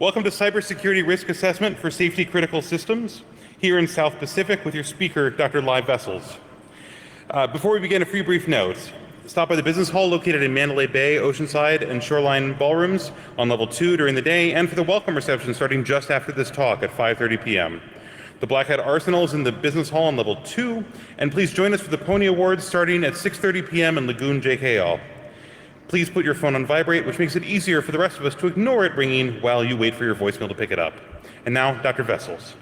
Welcome to Cybersecurity Risk Assessment for Safety Critical Systems, here in South Pacific with your speaker, Dr. Live Vessels. Before we begin, a few brief notes. Stop by the business hall located in Mandalay Bay, Oceanside, and Shoreline ballrooms on level 2 during the day, and for the welcome reception starting just after this talk at 5:30 p.m. The Black Hat Arsenal is in the business hall on level 2, and please join us for the Pony Awards starting at 6:30 p.m. in Lagoon JKL. Please put your phone on vibrate, which makes it easier for the rest of us to ignore it ringing while you wait for your voicemail to pick it up. And now, Dr. Vessels.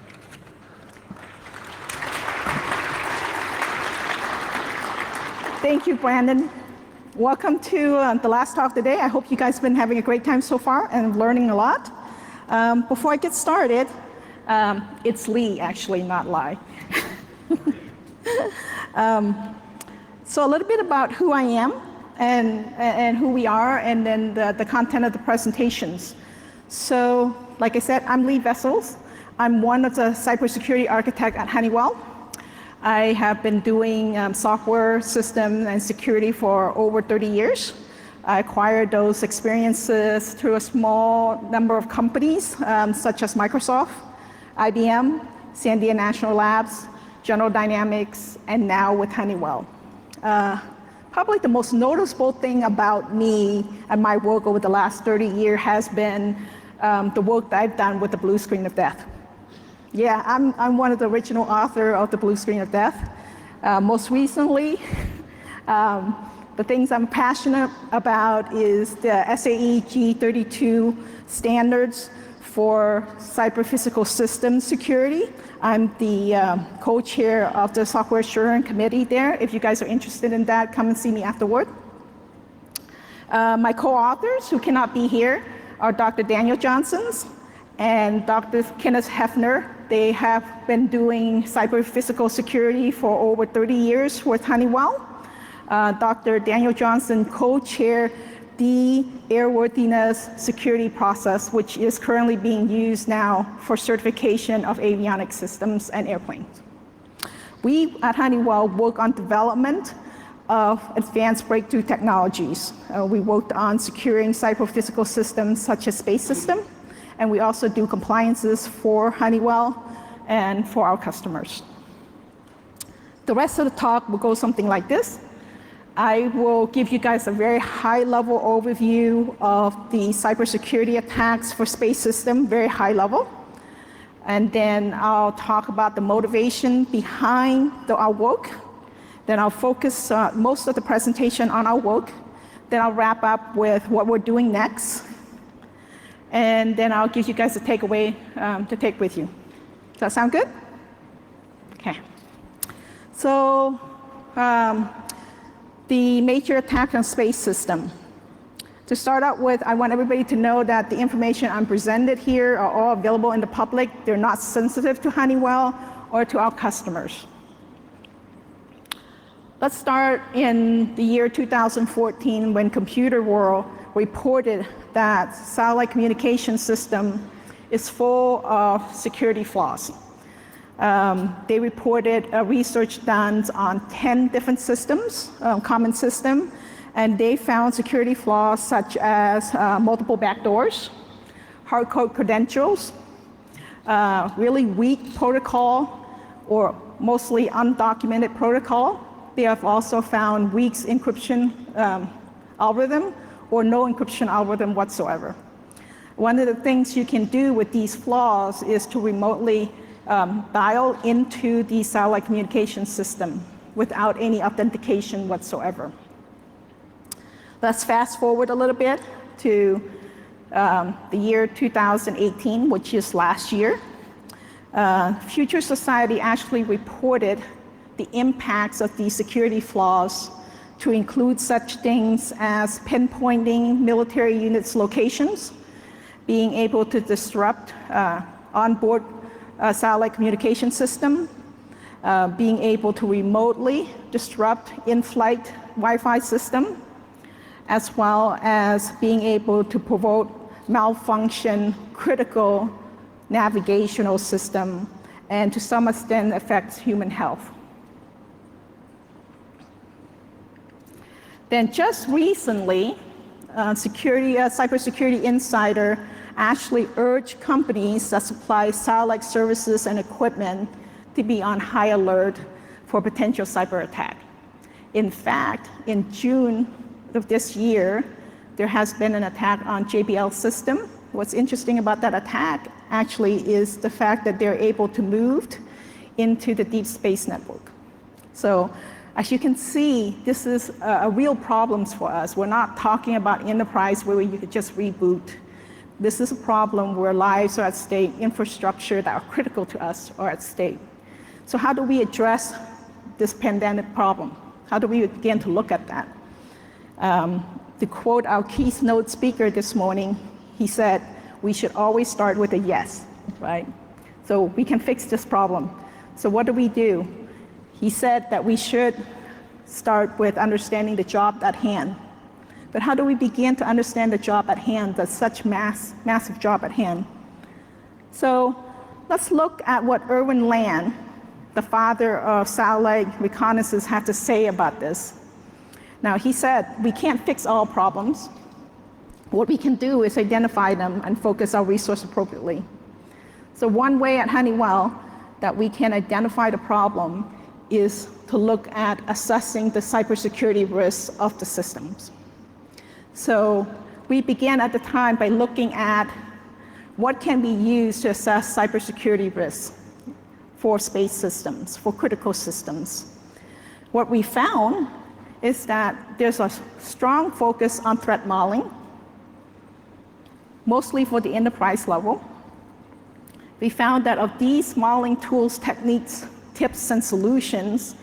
Thank you, Brandon. Welcome to the last talk today. I hope you guys have been having a great time so far and learning a lot. Before I get started, it's Lee, actually, not Lai. So a little bit about who I am and who we are, and then the content of the presentations. So, like I said, I'm Lee Vessels. I'm one of the cybersecurity architects at Honeywell. I have been doing software system and security for over 30 years. I acquired those experiences through a small number of companies, such as Microsoft, IBM, Sandia National Labs, General Dynamics, and now with Honeywell. Probably the most noticeable thing about me and my work over the last 30 years has been the work that I've done with the blue screen of death. Yeah, I'm one of the original authors of the blue screen of death. Most recently, the things I'm passionate about is the SAE G32 standards for cyber-physical system security. I'm the co-chair of the software assurance committee there. If you guys are interested in that, come and see me afterward. My co-authors, who cannot be here, are Dr. Daniel Johnson and Dr. Kenneth Heffner. They have been doing cyber-physical security for over 30 years with Honeywell. Dr. Daniel Johnson co-chaired the airworthiness security process, which is currently being used now for certification of avionics systems and airplanes. We at Honeywell work on development of advanced breakthrough technologies. We worked on securing cyber-physical systems such as space systems, and we also do compliances for Honeywell and for our customers. The rest of the talk will go something like this. I will give you guys a very high-level overview of the cybersecurity attacks for space system, very high level. And then I'll talk about the motivation behind our work. Then I'll focus most of the presentation on our work. Then I'll wrap up with what we're doing next. And then I'll give you guys a takeaway to take with you. Does that sound good? Okay. So, the major attack on space system. To start out with, I want everybody to know that the information I'm presented here are all available in the public. They're not sensitive to Honeywell or to our customers. Let's start in the year 2014 when Computer World reported that satellite communication system is full of security flaws. They reported research done on 10 different systems, common system, and they found security flaws such as multiple backdoors, hard code credentials, really weak protocol, or mostly undocumented protocol. They have also found weak encryption algorithm or no encryption algorithm whatsoever. One of the things you can do with these flaws is to remotely dial into the satellite communication system without any authentication whatsoever. Let's fast forward a little bit to the year 2018, which is last year. Future Society actually reported the impacts of these security flaws to include such things as pinpointing military units' locations, being able to disrupt onboard satellite communication system, being able to remotely disrupt in-flight Wi-Fi system, as well as being able to provoke malfunction critical navigational system, and to some extent affect human health. Then just recently, Cybersecurity Insider actually urge companies that supply satellite services and equipment to be on high alert for potential cyber attack. In fact, in June of this year, there has been an attack on JBL system. What's interesting about that attack actually is the fact that they're able to move into the deep space network. So as you can see, this is a real problem for us. We're not talking about enterprise where you could just reboot. This is a problem where lives are at stake, infrastructure that are critical to us are at stake. So how do we address this pandemic problem? How do we begin to look at that? To quote our keynote speaker this morning, he said, we should always start with a yes, right? So we can fix this problem. So what do? He said that we should start with understanding the job at hand. But how do we begin to understand the job at hand, the such massive job at hand? So let's look at what Irwin Land, the father of satellite reconnaissance, had to say about this. Now, he said, we can't fix all problems. What we can do is identify them and focus our resource appropriately. So one way at Honeywell that we can identify the problem is to look at assessing the cybersecurity risks of the systems. So we began at the time by looking at what can be used to assess cybersecurity risks for space systems, for critical systems. What we found is that there's a strong focus on threat modeling, mostly for the enterprise level. We found that of these modeling tools, techniques, tips, and solutions,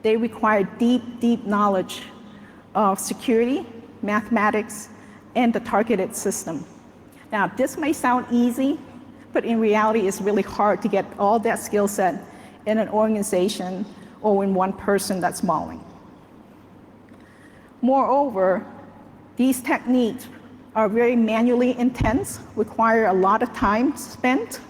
they require deep knowledge of security, mathematics, and the targeted system. Now, this may sound easy, but in reality, it's really hard to get all that skill set in an organization or in one person that's modeling. Moreover, these techniques are very manually intense, require a lot of time spent.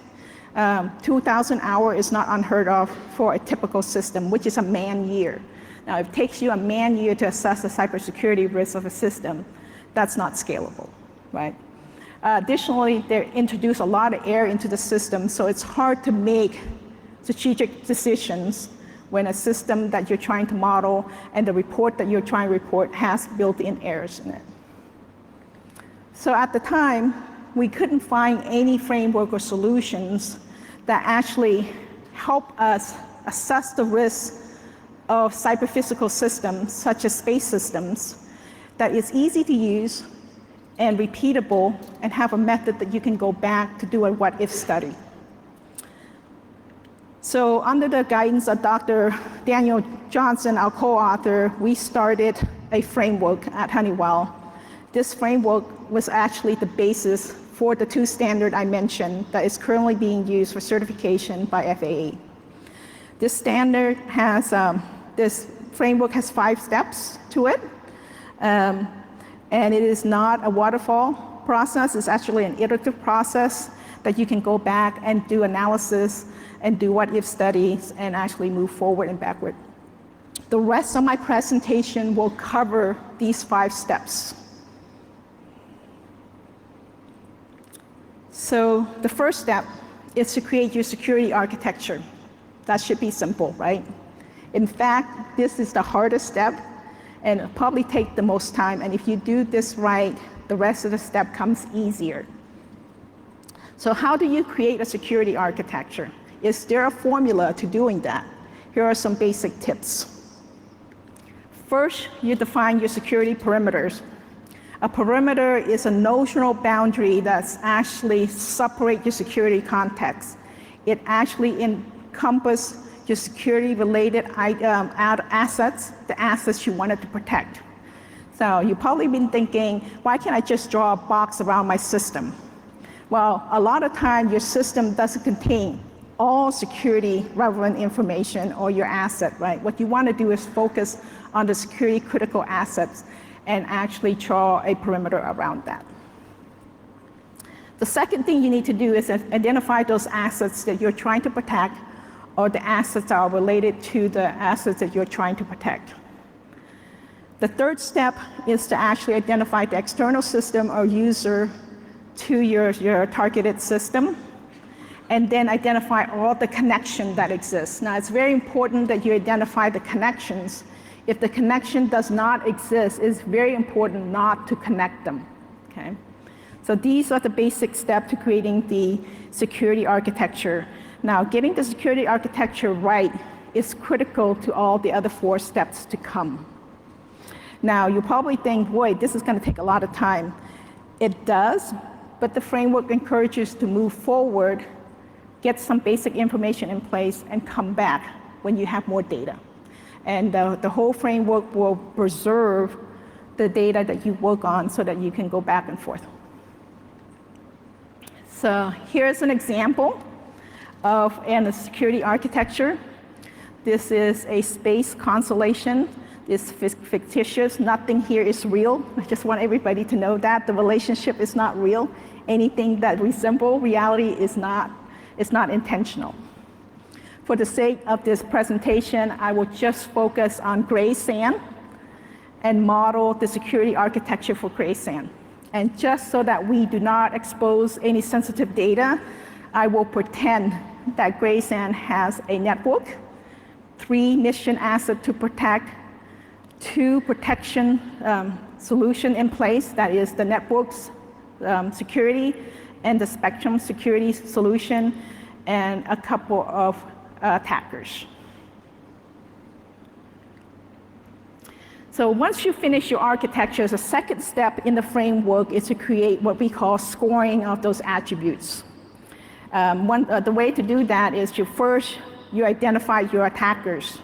2,000 hours is not unheard of for a typical system, which is a man-year. Now, if it takes you a man-year to assess the cybersecurity risk of a system, that's not scalable, right? Additionally, they introduce a lot of air into the system, so it's hard to make strategic decisions when a system that you're trying to model and the report that you're trying to report has built-in errors in it. So at the time, we couldn't find any framework or solutions that actually help us assess the risks of cyber-physical systems, such as space systems, that is easy to use and repeatable and have a method that you can go back to do a what-if study. So under the guidance of Dr. Daniel Johnson, our co-author, we started a framework at Honeywell. This framework was actually the basis for the two standards I mentioned that is currently being used for certification by FAA. This standard has, this framework has 5 steps to it, and it is not a waterfall process. It's actually an iterative process that you can go back and do analysis and do what-if studies and actually move forward and backward. The rest of my presentation will cover these 5 steps. So the first step is to create your security architecture. That should be simple, right? In fact, this is the hardest step and it'll probably take the most time. And if you do this right, the rest of the step comes easier. So how do you create a security architecture? Is there a formula to doing that? Here are some basic tips. First, you define your security perimeters. A perimeter is a notional boundary that's actually separate your security context. It actually encompasses your security-related assets, the assets you wanted to protect. So you've probably been thinking, why can't I just draw a box around my system? Well, a lot of times your system doesn't contain all security relevant information or your asset, right? What you want to do is focus on the security critical assets and actually draw a perimeter around that. The second thing you need to do is identify those assets that you're trying to protect or the assets that are related to the assets that you're trying to protect. The third step is to actually identify the external system or user to your targeted system, and then identify all the connections that exist. Now, it's very important that you identify the connections. If the connection does not exist, it's very important not to connect them, okay? So these are the basic steps to creating the security architecture. Now, getting the security architecture right is critical to all the other 4 steps to come. Now, you probably think, boy, this is going to take a lot of time. It does, but the framework encourages to move forward, get some basic information in place, and come back when you have more data. And the whole framework will preserve the data that you work on so that you can go back and forth. So here's an example of a security architecture. This is a space constellation. It's fictitious. Nothing here is real. I just want everybody to know that. The relationship is not real. Anything that resembles reality is not intentional. For the sake of this presentation, I will just focus on gray sand and model the security architecture for gray sand. And just so that we do not expose any sensitive data, I will pretend that gray sand has a network, 3 mission assets to protect, 2 protection solution in place, that is the network's security and the spectrum security solution, and a couple of attackers. So once you finish your architecture, the second step in the framework is to create what we call scoring of those attributes. The way to do that is you identify your attackers.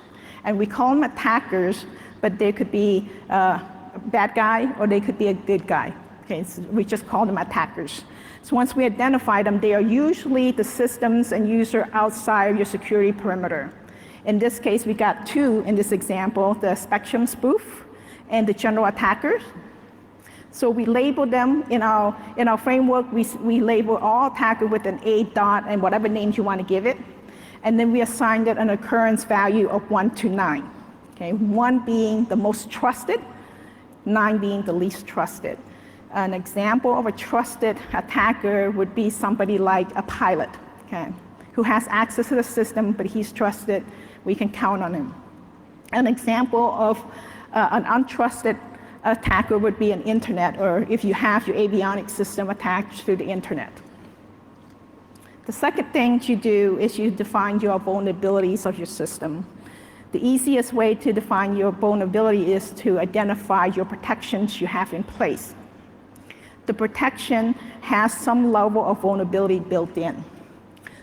And we call them attackers, but they could be a bad guy or they could be a good guy. Okay, so we just call them attackers. So once we identify them, they are usually the systems and user outside of your security perimeter. In this case, we got 2 in this example, the spectrum spoof and the general attacker. So we label them in our framework. We label all attacker with an A dot and whatever names you want to give it. And then we assign it an occurrence value of 1 to 9. Okay, 1 being the most trusted, 9 being the least trusted. An example of a trusted attacker would be somebody like a pilot, okay, who has access to the system, but he's trusted. We can count on him. An example of an untrusted attacker would be an internet, or if you have your avionics system attached to the internet. The second thing you do is you define your vulnerabilities of your system. The easiest way to define your vulnerability is to identify your protections you have in place. The protection has some level of vulnerability built in.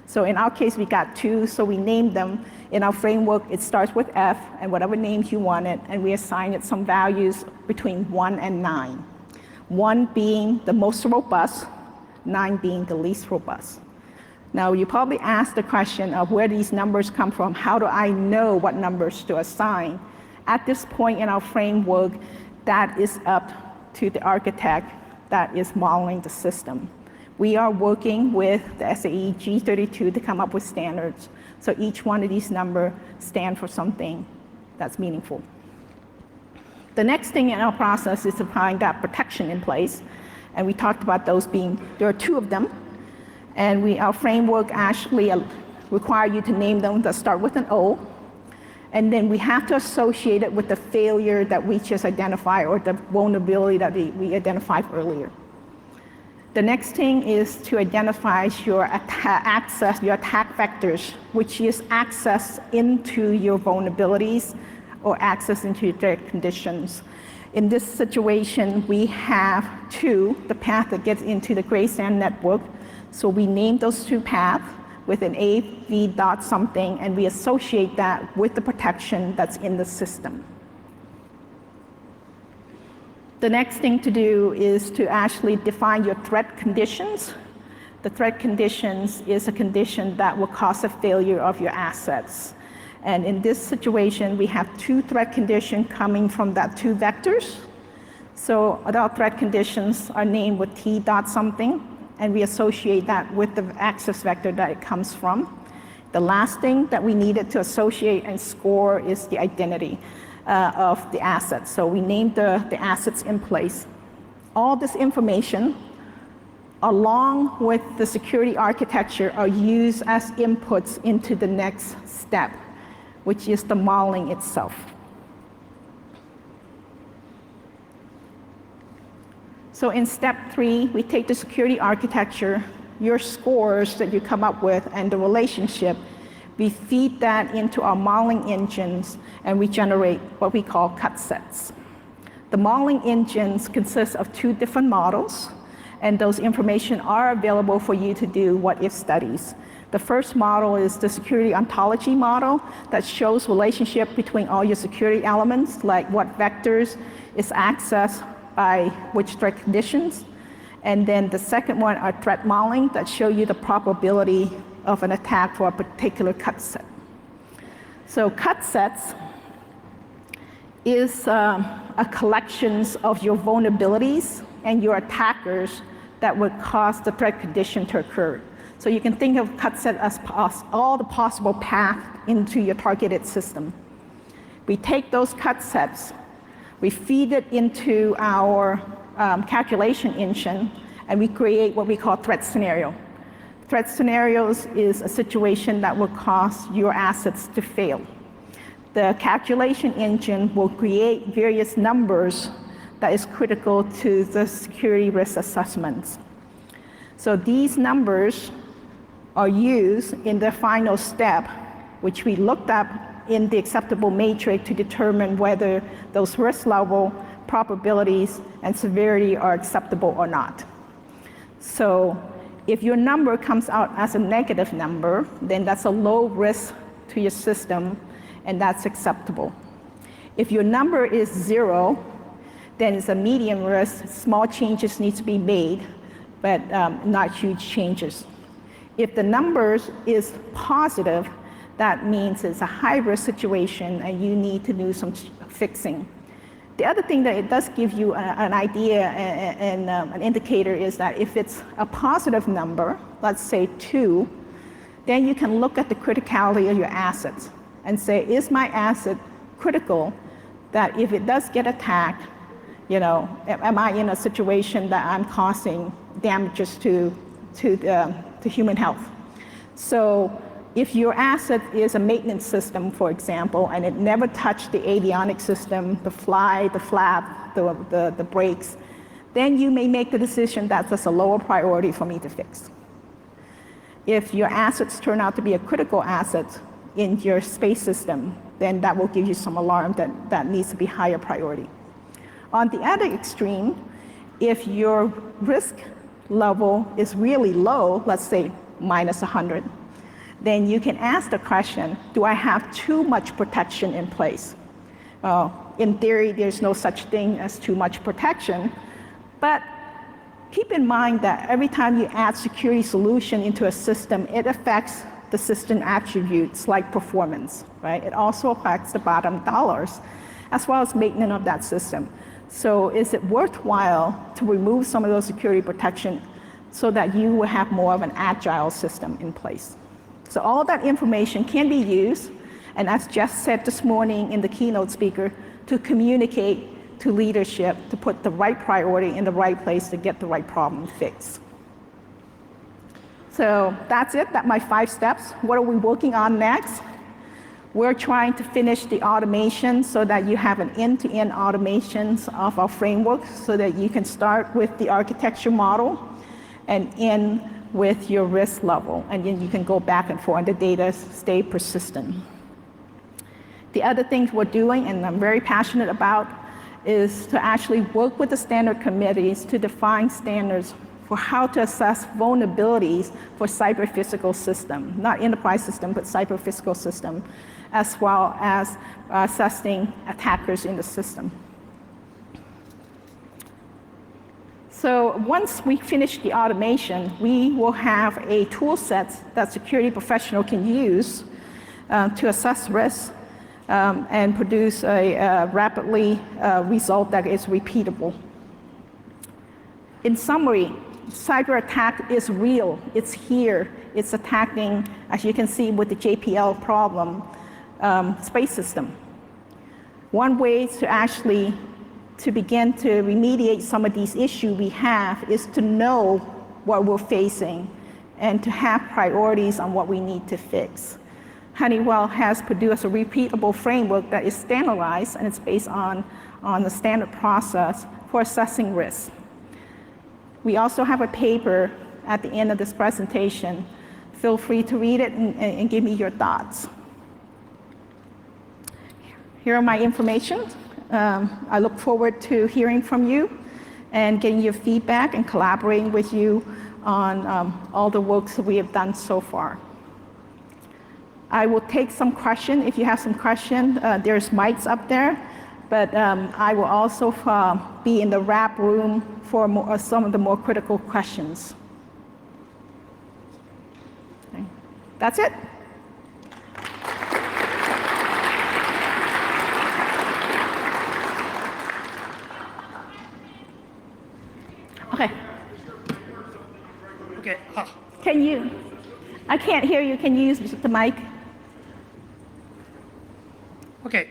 So in our case, we got 2, so we named them. In our framework, it starts with F and whatever names you wanted, and we assign it some values between 1 and 9. 1 being the most robust, 9 being the least robust. Now, you probably ask the question of where these numbers come from. How do I know what numbers to assign? At this point in our framework, that is up to the architect that is modeling the system. We are working with the SAE G32 to come up with standards. So each one of these numbers stand for something that's meaningful. The next thing in our process is to find that protection in place. And we talked about those being, there are 2 of them. And our framework actually require you to name them that start with an O. And then we have to associate it with the failure that we just identified or the vulnerability that we identified earlier. The next thing is to identify your attack vectors, which is access into your vulnerabilities or access into your threat conditions. In this situation, we have 2, the path that gets into the gray sand network. So we name those 2 paths with an AV dot something, and we associate that with the protection that's in the system. The next thing to do is to actually define your threat conditions. The threat conditions is a condition that will cause a failure of your assets. And in this situation, we have 2 threat conditions coming from that 2 vectors. So our threat conditions are named with T dot something, and we associate that with the access vector that it comes from. The last thing that we needed to associate and score is the identity of the assets. So we named the assets in place. All this information along with the security architecture, are used as inputs into the next step, which is the modeling itself. So in step 3, we take the security architecture, your scores that you come up with, and the relationship. We feed that into our modeling engines, and we generate what we call cut sets. The modeling engines consist of 2 different models, and those information are available for you to do what-if studies. The first model is the security ontology model that shows relationship between all your security elements, like what vectors is accessed by which threat conditions. And then the second one are threat modeling that show you the probability of an attack for a particular cut set. So cut sets is a collection of your vulnerabilities and your attackers that would cause the threat condition to occur. So you can think of cut set as all the possible paths into your targeted system. We take those cut sets, we feed it into our calculation engine, and we create what we call threat scenario. Threat scenarios is a situation that will cause your assets to fail. The calculation engine will create various numbers that is critical to the security risk assessments. So these numbers are used in the final step, which we looked up in the acceptable matrix to determine whether those risk level, probabilities, and severity are acceptable or not. So if your number comes out as a negative number, then that's a low risk to your system, and that's acceptable. If your number is 0, then it's a medium risk. Small changes need to be made, but not huge changes. If the number is positive, that means it's a high-risk situation and you need to do some fixing. The other thing that it does give you an idea and an indicator is that if it's a positive number, let's say 2, then you can look at the criticality of your assets and say, is my asset critical that if it does get attacked, am I in a situation that I'm causing damages to human health? So if your asset is a maintenance system, for example, and it never touched the avionics system, the fly, the flap, the brakes, then you may make the decision that that's a lower priority for me to fix. If your assets turn out to be a critical asset in your space system, then that will give you some alarm that needs to be higher priority. On the other extreme, if your risk level is really low, let's say minus 100, then you can ask the question, do I have too much protection in place? In theory, there's no such thing as too much protection, but keep in mind that every time you add security solution into a system, it affects the system attributes like performance, right? It also affects the bottom dollars, as well as maintenance of that system. So is it worthwhile to remove some of those security protection so that you will have more of an agile system in place? So all that information can be used, and as Jeff said this morning in the keynote speaker, to communicate to leadership to put the right priority in the right place to get the right problem fixed. So that's it, that's my 5 steps. What are we working on next? We're trying to finish the automation so that you have an end-to-end automations of our framework so that you can start with the architecture model and end with your risk level, and then you can go back and forth and the data stay persistent. The other things we're doing, and I'm very passionate about, is to actually work with the standard committees to define standards for how to assess vulnerabilities for cyber-physical system, not enterprise system, but cyber-physical system, as well as assessing attackers in the system. So once we finish the automation, we will have a tool set that security professional can use to assess risk and produce a rapidly result that is repeatable. In summary, cyber attack is real, it's here, it's attacking, as you can see with the JPL problem, space system. One way to begin to remediate some of these issues we have is to know what we're facing and to have priorities on what we need to fix. Honeywell has produced a repeatable framework that is standardized, and it's based on the standard process for assessing risk. We also have a paper at the end of this presentation. Feel free to read it and give me your thoughts. Here are my information. I look forward to hearing from you and getting your feedback and collaborating with you on all the work that we have done so far. I will take some questions. If you have some questions, there's mics up there, but I will also be in the wrap room for some of the more critical questions. Okay. That's it. Okay. Okay. Can you? I can't hear you. Can you use the mic? Okay.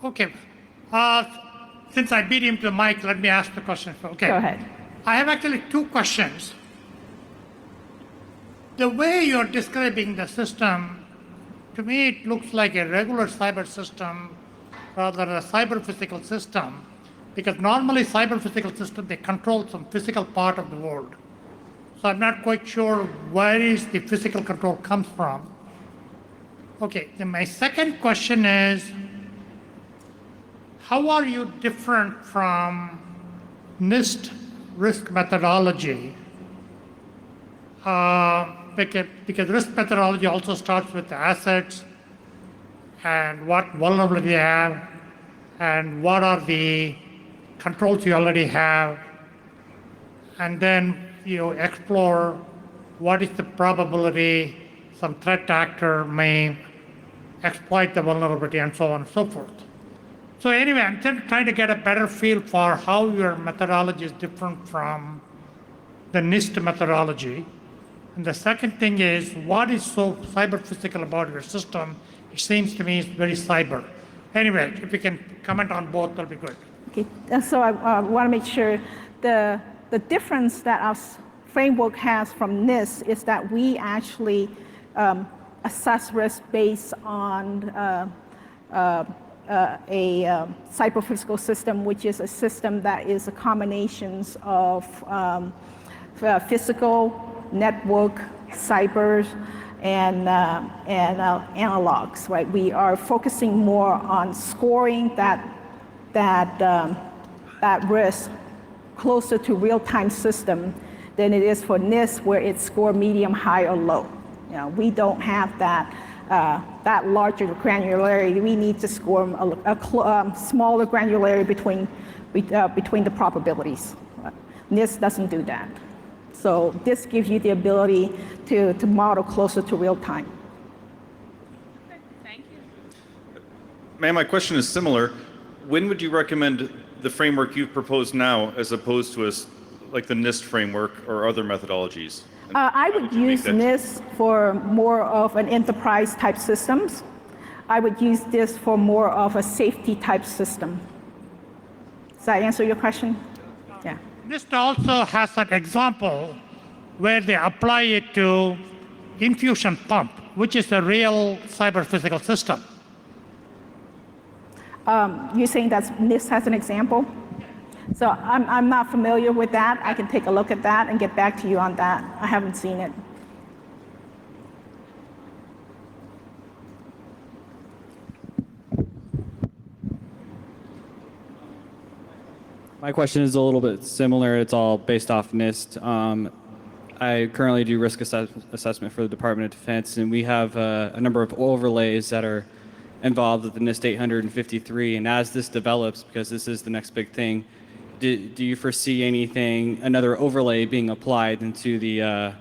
Okay. Since I beat him to the mic, let me ask the question. Okay. Go ahead. I have actually two questions. The way you're describing the system, to me, it looks like a regular cyber system rather than a cyber physical system, because normally cyber physical system, they control some physical part of the world. So I'm not quite sure where is the physical control comes from. Okay, then my second question is, how are you different from NIST risk methodology? Because risk methodology also starts with the assets and what vulnerability you have and what are the controls you already have, and then you explore what is the probability some threat actor may exploit the vulnerability and so on and so forth. So anyway, I'm trying to get a better feel for how your methodology is different from the NIST methodology. And the second thing is, what is so cyber physical about your system? It seems to me it's very cyber. Anyway, if you can comment on both, that'll be good. Okay. So I want to make sure the difference that our framework has from NIST is that we actually assess risk based on a cyber-physical system, which is a system that is a combination of physical, network, cyber, and analogs. Right? We are focusing more on scoring that risk closer to real-time system than it is for NIST, where it's score medium, high, or low. You know, we don't have that larger granularity. We need to score a smaller granularity between the probabilities. NIST doesn't do that. So this gives you the ability to model closer to real time. Thank you. Ma'am, my question is similar. When would you recommend the framework you've proposed now as opposed to like the NIST framework or other methodologies? I would use NIST for more of an enterprise type systems. I would use this for more of a safety type system. Does that answer your question? Yeah. NIST also has an example where they apply it to infusion pump, which is a real cyber physical system. You're saying that NIST has an example? So I'm not familiar with that. I can take a look at that and get back to you on that. I haven't seen it. My question is a little bit similar. It's all based off NIST. I currently do risk assessment for the Department of Defense, and we have a number of overlays that are involved with the NIST 853. And as this develops, because this is the next big thing, do you foresee another overlay being applied into the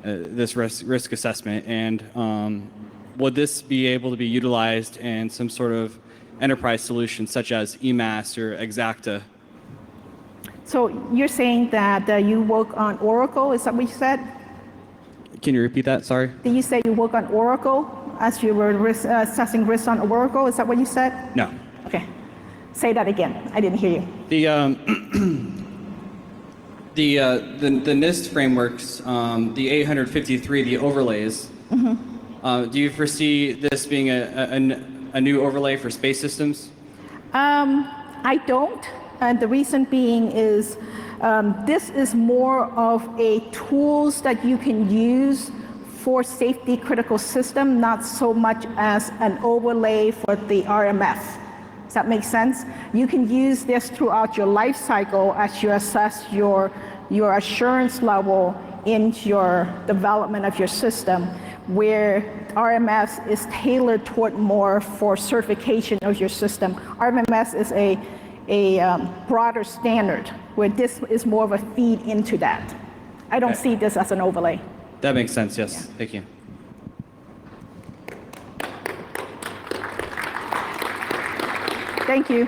this risk assessment? And would this be able to be utilized in some sort of enterprise solution such as EMAS or Exacta? So you're saying that you work on Oracle, is that what you said? Can you repeat that? Sorry. Did you say you work on Oracle as you were assessing risk on Oracle? Is that what you said? No. Okay. Say that again. I didn't hear you. The NIST frameworks, the 853, the overlays. Do you foresee this being a new overlay for space systems? I don't. And the reason being is this is more of a tools that you can use for safety critical system, not so much as an overlay for the RMF. Does that make sense? You can use this throughout your life cycle as you assess your assurance level in your development of your system, where RMS is tailored toward more for certification of your system. RMS is a broader standard, where this is more of a feed into that. I don't see this as an overlay. That makes sense, yes. Yeah. Thank you. Thank you.